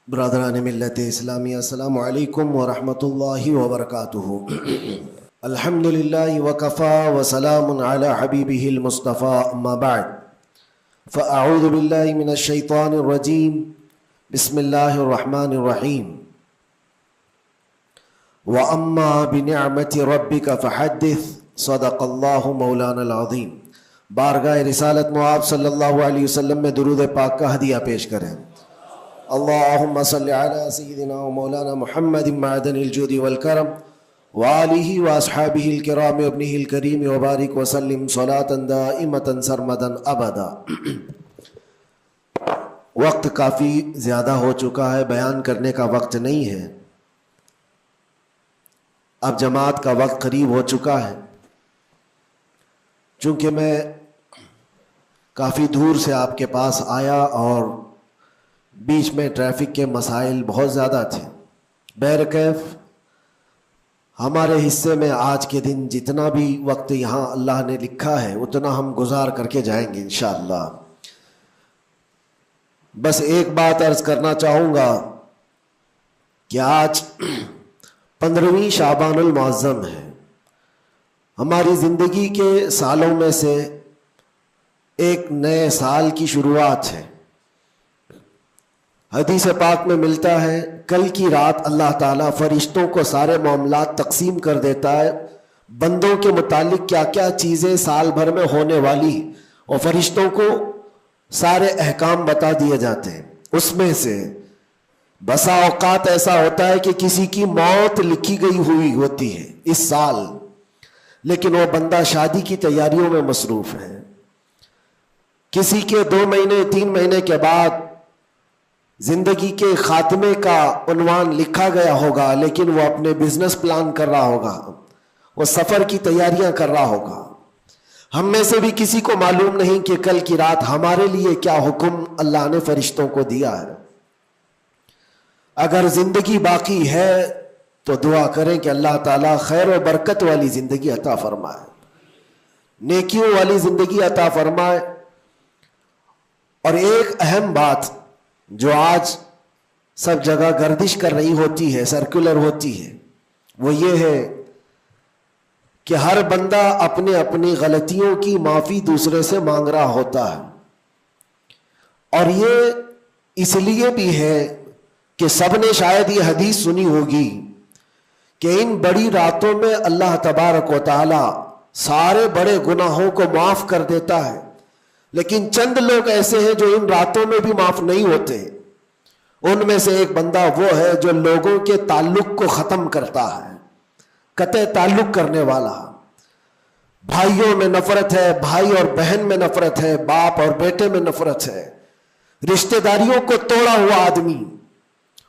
برادران ملت اسلامی، السلام علیکم ورحمۃ اللہ وبرکاتہ۔ الحمد للہ وکفا وسلام علی حبیبہ المصطفیٰ، اما بعد فاعوذ باللہ من الشیطان الرجیم، بسم اللہ الرحمن الرحیم۔ واما بنعمت ربک فحدث، صدق اللہ مولانا العظیم۔ بارگاہ رسالت معاب صلی اللہ علیہ وسلم میں درود پاک کا ہدیہ پیش کریں۔ اللہم صلی علی سیدنا و مولانا محمد معدن الجود والکرم وآلہ واصحابہ الکرام وابنہ الکریم وبارک وسلم صلاۃ دائمۃ سرمدا ابدا۔ وقت کافی زیادہ ہو چکا ہے، بیان کرنے کا وقت نہیں ہے، اب جماعت کا وقت قریب ہو چکا ہے۔ چونکہ میں کافی دور سے آپ کے پاس آیا اور بیچ میں ٹریفک کے مسائل بہت زیادہ تھے، بہرکیف ہمارے حصے میں آج کے دن جتنا بھی وقت یہاں اللہ نے لکھا ہے اتنا ہم گزار کر کے جائیں گے انشاءاللہ۔ بس ایک بات عرض کرنا چاہوں گا کہ آج 15ویں شعبان المعظم ہے، ہماری زندگی کے سالوں میں سے ایک نئے سال کی شروعات ہے۔ حدیث پاک میں ملتا ہے کل کی رات اللہ تعالیٰ فرشتوں کو سارے معاملات تقسیم کر دیتا ہے، بندوں کے متعلق کیا کیا چیزیں سال بھر میں ہونے والی، اور فرشتوں کو سارے احکام بتا دیے جاتے ہیں۔ اس میں سے بسا اوقات ایسا ہوتا ہے کہ کسی کی موت لکھی گئی ہوئی ہوتی ہے اس سال، لیکن وہ بندہ شادی کی تیاریوں میں مصروف ہے۔ کسی کے 2 مہینے 3 مہینے کے بعد زندگی کے خاتمے کا عنوان لکھا گیا ہوگا، لیکن وہ اپنے بزنس پلان کر رہا ہوگا، وہ سفر کی تیاریاں کر رہا ہوگا۔ ہم میں سے بھی کسی کو معلوم نہیں کہ کل کی رات ہمارے لیے کیا حکم اللہ نے فرشتوں کو دیا ہے۔ اگر زندگی باقی ہے تو دعا کریں کہ اللہ تعالیٰ خیر و برکت والی زندگی عطا فرمائے، نیکیوں والی زندگی عطا فرمائے۔ اور ایک اہم بات جو آج سب جگہ گردش کر رہی ہوتی ہے، سرکولر ہوتی ہے، وہ یہ ہے کہ ہر بندہ اپنے اپنی غلطیوں کی معافی دوسرے سے مانگ رہا ہوتا ہے۔ اور یہ اس لیے بھی ہے کہ سب نے شاید یہ حدیث سنی ہوگی کہ ان بڑی راتوں میں اللہ تبارک و تعالی سارے بڑے گناہوں کو معاف کر دیتا ہے، لیکن چند لوگ ایسے ہیں جو ان راتوں میں بھی معاف نہیں ہوتے۔ ان میں سے ایک بندہ وہ ہے جو لوگوں کے تعلق کو ختم کرتا ہے، قطع تعلق کرنے والا۔ بھائیوں میں نفرت ہے، بھائی اور بہن میں نفرت ہے، باپ اور بیٹے میں نفرت ہے، رشتہ داریوں کو توڑا ہوا آدمی،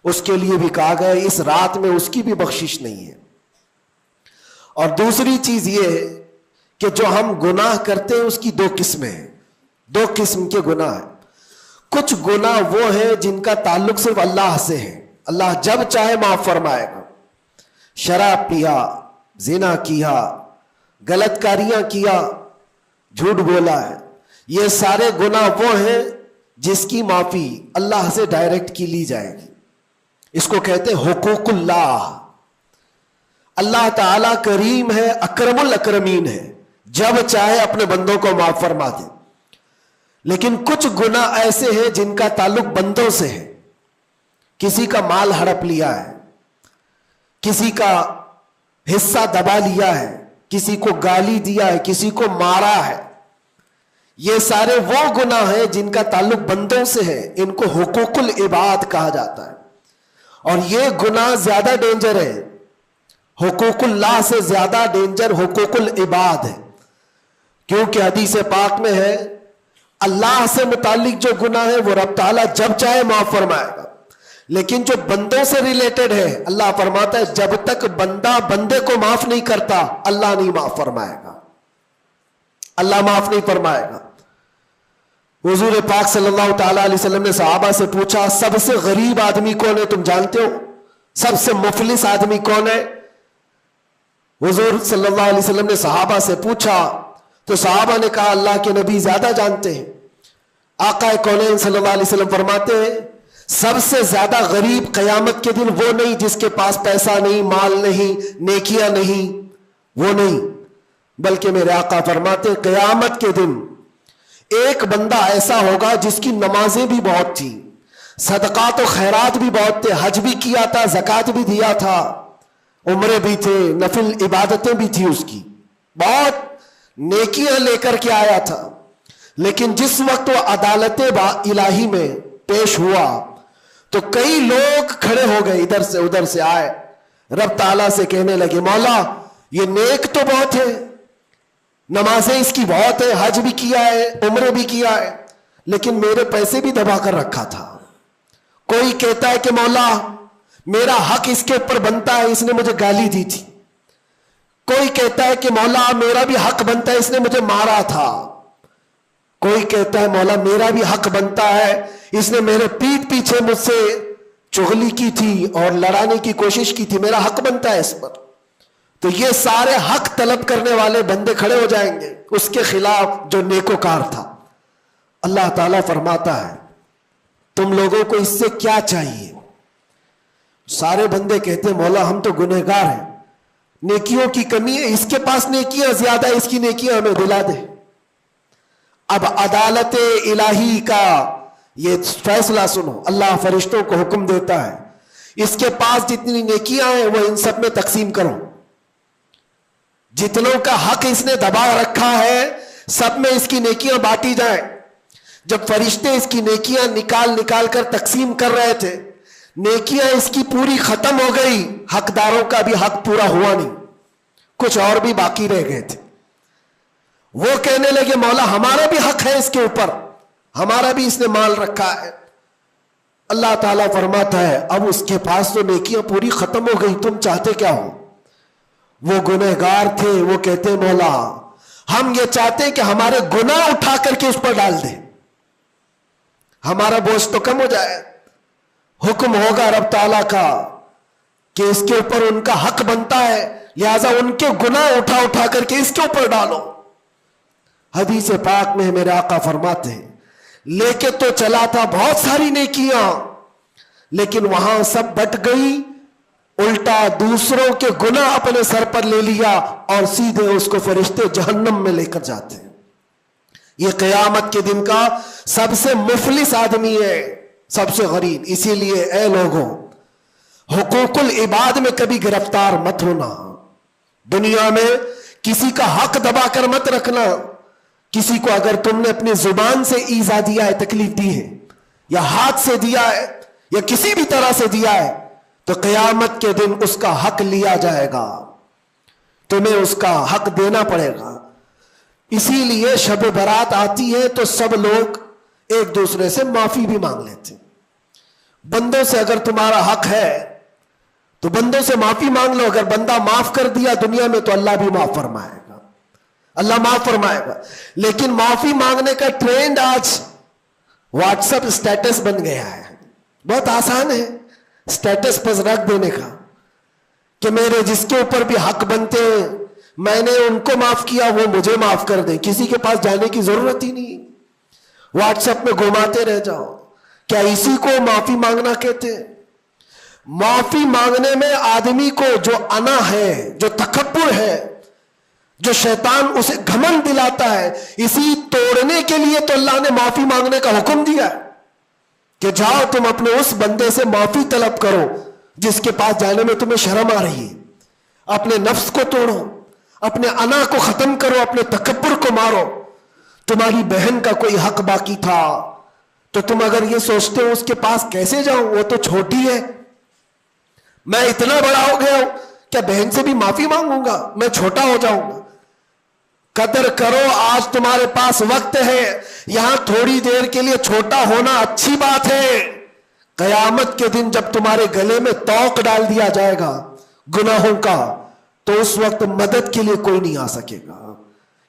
اس کے لیے بھی کہا گیا اس رات میں اس کی بھی بخشش نہیں ہے۔ اور دوسری چیز یہ ہے کہ جو ہم گناہ کرتے ہیں اس کی 2 قسمیں ہیں، 2 قسم کے گناہ ہیں۔ کچھ گناہ وہ ہیں جن کا تعلق صرف اللہ سے ہے، اللہ جب چاہے معاف فرمائے گا۔ شراب پیا، زنا کیا، غلط کاریاں کیا، جھوٹ بولا ہے، یہ سارے گناہ وہ ہیں جس کی معافی اللہ سے ڈائریکٹ کی لی جائے گی۔ اس کو کہتے ہیں حقوق اللہ۔ اللہ تعالیٰ کریم ہے، اکرم الاکرمین ہے، جب چاہے اپنے بندوں کو معاف فرما دے۔ لیکن کچھ گناہ ایسے ہیں جن کا تعلق بندوں سے ہے، کسی کا مال ہڑپ لیا ہے، کسی کا حصہ دبا لیا ہے، کسی کو گالی دیا ہے، کسی کو مارا ہے، یہ سارے وہ گناہ ہیں جن کا تعلق بندوں سے ہے، ان کو حقوق العباد کہا جاتا ہے۔ اور یہ گناہ زیادہ ڈینجر ہے، حقوق اللہ سے زیادہ ڈینجر حقوق العباد ہے، کیونکہ حدیث پاک میں ہے اللہ سے متعلق جو گناہ ہے وہ رب تعالیٰ جب چاہے معاف فرمائے گا، لیکن جو بندوں سے ریلیٹڈ ہے اللہ فرماتا ہے جب تک بندہ بندے کو معاف نہیں کرتا اللہ نہیں معاف فرمائے گا، اللہ معاف نہیں فرمائے گا۔ حضور پاک صلی اللہ تعالیٰ علیہ وسلم نے صحابہ سے پوچھا سب سے غریب آدمی کون ہے، تم جانتے ہو سب سے مفلس آدمی کون ہے؟ حضور صلی اللہ علیہ وسلم نے صحابہ سے پوچھا تو صحابہ نے کہا اللہ کے نبی زیادہ جانتے ہیں۔ آقا کونین صلی اللہ علیہ وسلم فرماتے ہیں سب سے زیادہ غریب قیامت کے دن وہ نہیں جس کے پاس پیسہ نہیں، مال نہیں، نیکیاں نہیں، وہ نہیں، بلکہ میرے آقا فرماتے قیامت کے دن ایک بندہ ایسا ہوگا جس کی نمازیں بھی بہت تھی، صدقات و خیرات بھی بہت تھے، حج بھی کیا تھا، زکوٰۃ بھی دیا تھا، عمرے بھی تھے، نفل عبادتیں بھی تھی، اس کی بہت نیکیاں لے کر کے آیا تھا، لیکن جس وقت وہ عدالت الہی میں پیش ہوا تو کئی لوگ کھڑے ہو گئے، ادھر سے ادھر سے آئے، رب تعالیٰ سے کہنے لگے مولا یہ نیک تو بہت ہے، نمازیں اس کی بہت ہے، حج بھی کیا ہے، عمرے بھی کیا ہے، لیکن میرے پیسے بھی دبا کر رکھا تھا۔ کوئی کہتا ہے کہ مولا میرا حق اس کے اوپر بنتا ہے، اس نے مجھے گالی دی تھی، کوئی کہتا ہے کہ مولا میرا بھی حق بنتا ہے، اس نے مجھے مارا تھا، کوئی کہتا ہے مولا میرا بھی حق بنتا ہے، اس نے میرے پیٹھ پیچھے مجھ سے چغلی کی تھی اور لڑانے کی کوشش کی تھی، میرا حق بنتا ہے اس پر۔ تو یہ سارے حق طلب کرنے والے بندے کھڑے ہو جائیں گے اس کے خلاف جو نیکوکار تھا۔ اللہ تعالیٰ فرماتا ہے تم لوگوں کو اس سے کیا چاہیے؟ سارے بندے کہتے ہیں مولا ہم تو گنہگار ہیں، نیکیوں کی کمی ہے، اس کے پاس نیکیاں زیادہ ہے، اس کی نیکیاں ہمیں دلا دے۔ اب عدالت الہی کا یہ فیصلہ سنو، اللہ فرشتوں کو حکم دیتا ہے اس کے پاس جتنی نیکیاں ہیں وہ ان سب میں تقسیم کرو، جتنوں کا حق اس نے دبا رکھا ہے سب میں اس کی نیکیاں بانٹی جائیں۔ جب فرشتے اس کی نیکیاں نکال کر تقسیم کر رہے تھے، نیکیاں اس کی پوری ختم ہو گئی، حقداروں کا بھی حق پورا ہوا نہیں، کچھ اور بھی باقی رہ گئے تھے۔ وہ کہنے لگے مولا ہمارا بھی حق ہے اس کے اوپر، ہمارا بھی اس نے مال رکھا ہے۔ اللہ تعالیٰ فرماتا ہے اب اس کے پاس تو نیکیاں پوری ختم ہو گئی، تم چاہتے کیا ہو؟ وہ گنہگار تھے، وہ کہتے مولا ہم یہ چاہتے ہیں کہ ہمارے گناہ اٹھا کر کے اس پر ڈال دیں، ہمارا بوجھ تو کم ہو جائے۔ حکم ہوگا رب تعالیٰ کا کہ اس کے اوپر ان کا حق بنتا ہے، لہذا ان کے گناہ اٹھا کر کے اس کے اوپر ڈالو۔ حدیث پاک میں میرے آقا فرماتے ہیں لے کے تو چلا تھا بہت ساری نیکیاں، لیکن وہاں سب بٹ گئی، الٹا دوسروں کے گناہ اپنے سر پر لے لیا اور سیدھے اس کو فرشتے جہنم میں لے کر جاتے ہیں۔ یہ قیامت کے دن کا سب سے مفلس آدمی ہے، سب سے غریب۔ اسی لیے اے لوگوں حقوق العباد میں کبھی گرفتار مت ہونا، دنیا میں کسی کا حق دبا کر مت رکھنا۔ کسی کو اگر تم نے اپنی زبان سے ایذا دیا ہے، تکلیف دی ہے، یا ہاتھ سے دیا ہے، یا کسی بھی طرح سے دیا ہے، تو قیامت کے دن اس کا حق لیا جائے گا، تمہیں اس کا حق دینا پڑے گا۔ اسی لیے شب برات آتی ہے تو سب لوگ ایک دوسرے سے معافی بھی مانگ لیتے ہیں۔ بندوں سے اگر تمہارا حق ہے تو بندوں سے معافی مانگ لو، اگر بندہ معاف کر دیا دنیا میں تو اللہ بھی معاف فرمائے گا، اللہ معاف فرمائے گا۔ لیکن معافی مانگنے کا ٹرینڈ آج واٹس ایپ اسٹیٹس بن گیا ہے، بہت آسان ہے اسٹیٹس پر رکھ دینے کا کہ میرے جس کے اوپر بھی حق بنتے ہیں میں نے ان کو معاف کیا، وہ مجھے معاف کر دیں، کسی کے پاس جانے کی ضرورت ہی نہیں، واٹس ایپ میں گھماتے رہ جاؤ۔ کیا اسی کو معافی مانگنا کہتے ہیں؟ معافی مانگنے میں آدمی کو جو انا ہے، جو تکبر ہے، جو شیطان اسے گھمنڈ دلاتا ہے، اسی توڑنے کے لیے تو اللہ نے معافی مانگنے کا حکم دیا ہے کہ جاؤ تم اپنے اس بندے سے معافی طلب کرو جس کے پاس جانے میں تمہیں شرم آ رہی ہے۔ اپنے نفس کو توڑو، اپنے انا کو ختم کرو، اپنے تکبر کو مارو۔ تمہاری بہن کا کوئی حق باقی تھا تو تم اگر یہ سوچتے ہو اس کے پاس کیسے جاؤں، وہ تو چھوٹی ہے، میں اتنا بڑا ہو گیا ہوں، کیا بہن سے بھی معافی مانگوں گا، میں چھوٹا ہو جاؤں گا؟ قدر کرو، آج تمہارے پاس وقت ہے، یہاں تھوڑی دیر کے لیے چھوٹا ہونا اچھی بات ہے۔ قیامت کے دن جب تمہارے گلے میں توق ڈال دیا جائے گا گناہوں کا تو اس وقت مدد کے لیے کوئی نہیں آ سکے گا۔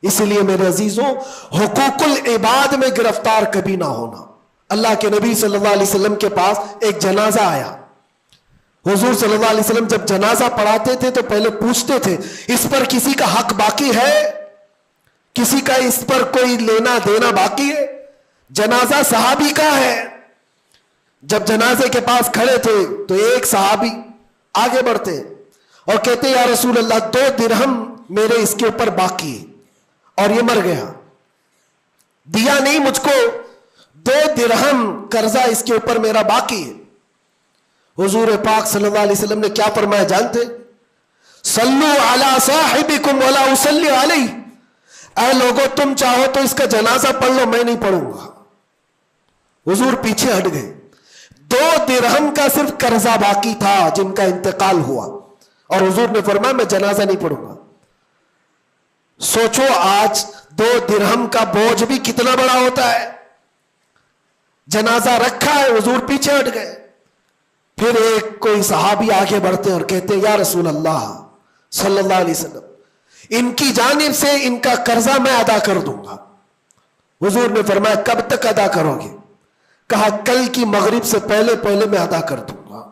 اس لیے میرے عزیزوں حقوق العباد میں گرفتار کبھی نہ ہونا۔ اللہ کے نبی صلی اللہ علیہ وسلم کے پاس ایک جنازہ آیا، حضور صلی اللہ علیہ وسلم جب جنازہ پڑھاتے تھے تو پہلے پوچھتے تھے اس پر کسی کا حق باقی ہے، کسی کا اس پر کوئی لینا دینا باقی ہے؟ جنازہ صحابی کا ہے، جب جنازے کے پاس کھڑے تھے تو ایک صحابی آگے بڑھتے اور کہتے یا رسول اللہ 2 درہم میرے اس کے اوپر باقی ہے اور یہ مر گیا, دیا نہیں مجھ کو, 2 درہم قرضہ اس کے اوپر میرا باقی ہے. حضور پاک صلی اللہ علیہ وسلم نے کیا فرمایا جانتے؟ صلو علی صاحبکم ولا اصلی علیہ, اے لوگوں تم چاہو تو اس کا جنازہ پڑھ لو, میں نہیں پڑھوں گا. حضور پیچھے ہٹ گئے. 2 درہم کا صرف قرضہ باقی تھا جن کا انتقال ہوا, اور حضور نے فرمایا میں جنازہ نہیں پڑھوں گا. سوچو آج 2 درہم کا بوجھ بھی کتنا بڑا ہوتا ہے. جنازہ رکھا ہے, حضور پیچھے ہٹ گئے. پھر ایک کوئی صحابی آگے بڑھتے اور کہتے یا رسول اللہ صلی اللہ علیہ وسلم, ان کی جانب سے ان کا قرضہ میں ادا کر دوں گا. حضور نے فرمایا کب تک ادا کرو گے؟ کہا کل کی مغرب سے پہلے میں ادا کر دوں گا.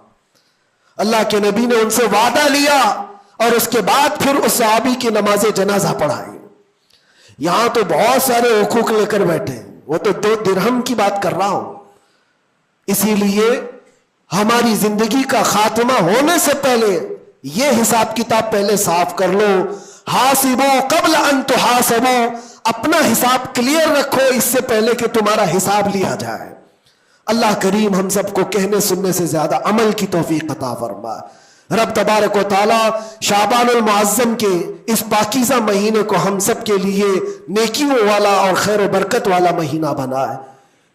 اللہ کے نبی نے ان سے وعدہ لیا اور اس کے بعد پھر اس صحابی کی نماز جنازہ پڑھائی. یہاں تو بہت سارے حقوق لے کر بیٹھے ہیں, وہ تو 2 درہم کی بات کر رہا ہوں. اسی لیے ہماری زندگی کا خاتمہ ہونے سے پہلے یہ حساب کتاب پہلے صاف کر لو. حاسبو قبل ان تحاسبو, اپنا حساب کلیئر رکھو اس سے پہلے کہ تمہارا حساب لیا جائے. اللہ کریم ہم سب کو کہنے سننے سے زیادہ عمل کی توفیق عطا فرمائے. رب تبارک و تعالی شعبان المعظم کے اس پاکیزہ مہینے کو ہم سب کے لیے نیکیوں والا اور خیر و برکت والا مہینہ بنائے.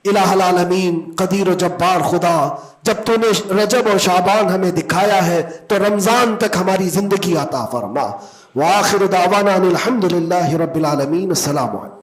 الہ العالمین قدیر و جبار خدا, جب تو نے رجب اور شعبان ہمیں دکھایا ہے تو رمضان تک ہماری زندگی عطا فرما. وآخر دعوانا الحمدللہ رب العالمین. السلام علیکم.